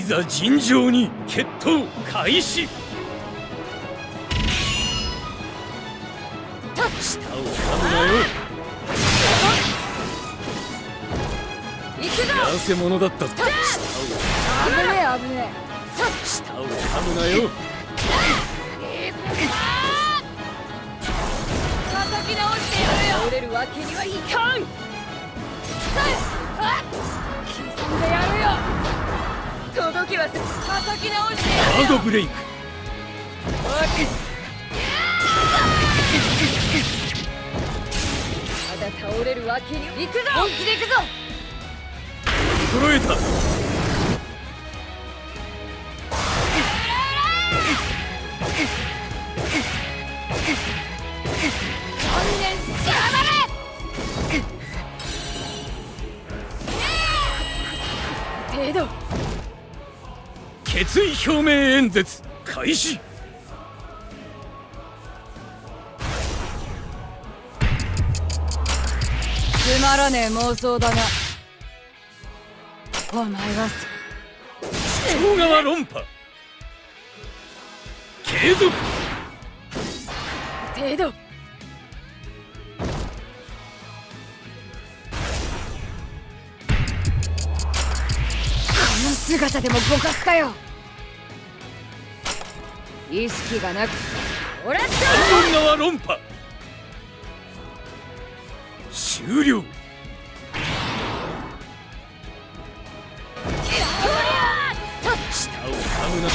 ざ尋常に決闘開始。舌を噛むなよ。痩せ者だったぞ。危ねえ危ね舌を噛むなよ。叩き直してやるよ。倒れるわけにはいかん。刻んでやるよ。届きは叩き直してやるよ。ハードブレイク。まだ倒れるわけに行くぞ。本気で行くぞ。心得た。観念しやがれ。程度。決意表明演説開始。つまらねえ妄想だな。お前は小川論破継続。程度。この姿でも互角かよ。意識がなくおらっ小川論破終了。舌を噛むな。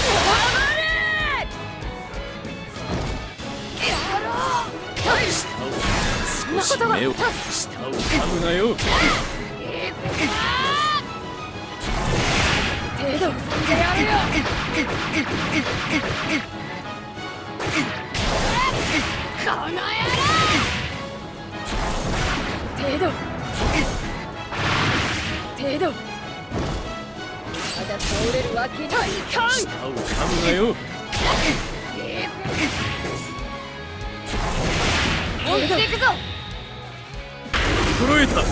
少し目を。舌を噛むなよ。程度でやるよ。この野郎。程度程度。まだ倒れるわけにはいかん。舌を噛むなよ。本気で行くぞ。心得た。観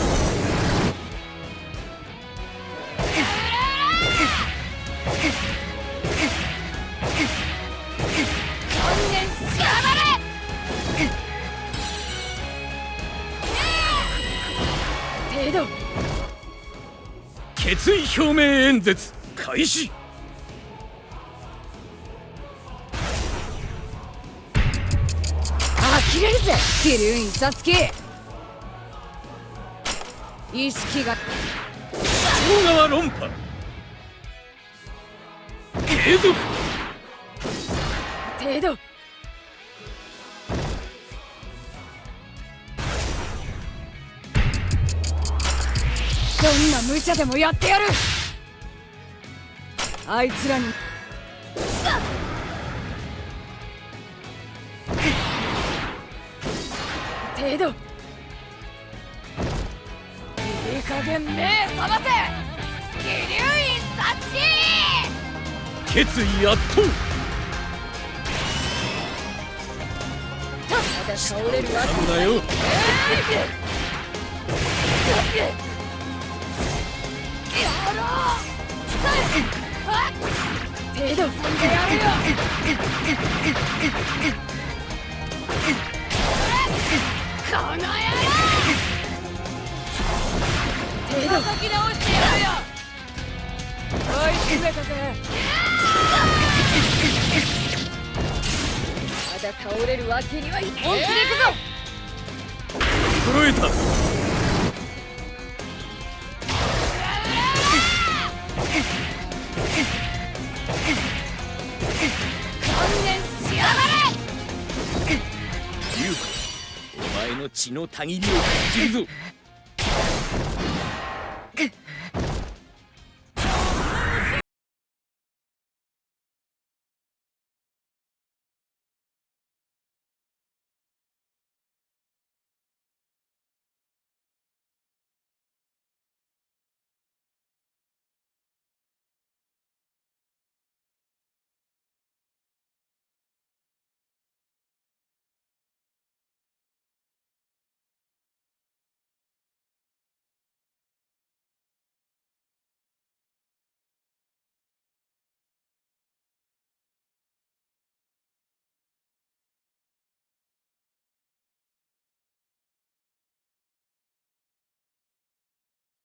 念しやがれ。程度。決意表明演説開始。呆れるぜ桐生印刷機。意識が小川論破継続。程度。どんな無茶でもやってやる。あいつらに程度。いい加減目覚ませ桐生印刷機。決意圧倒。まだ倒れるわけ噛むなよ。程度でやるよ。この野郎。程度叩き直してやるよ。おい閉めたぜ。まだ倒れるわけにはいかん。本気で行くぞ。心得た。観念しやがれ。龍子、お前の血のたぎりを感じるぞ。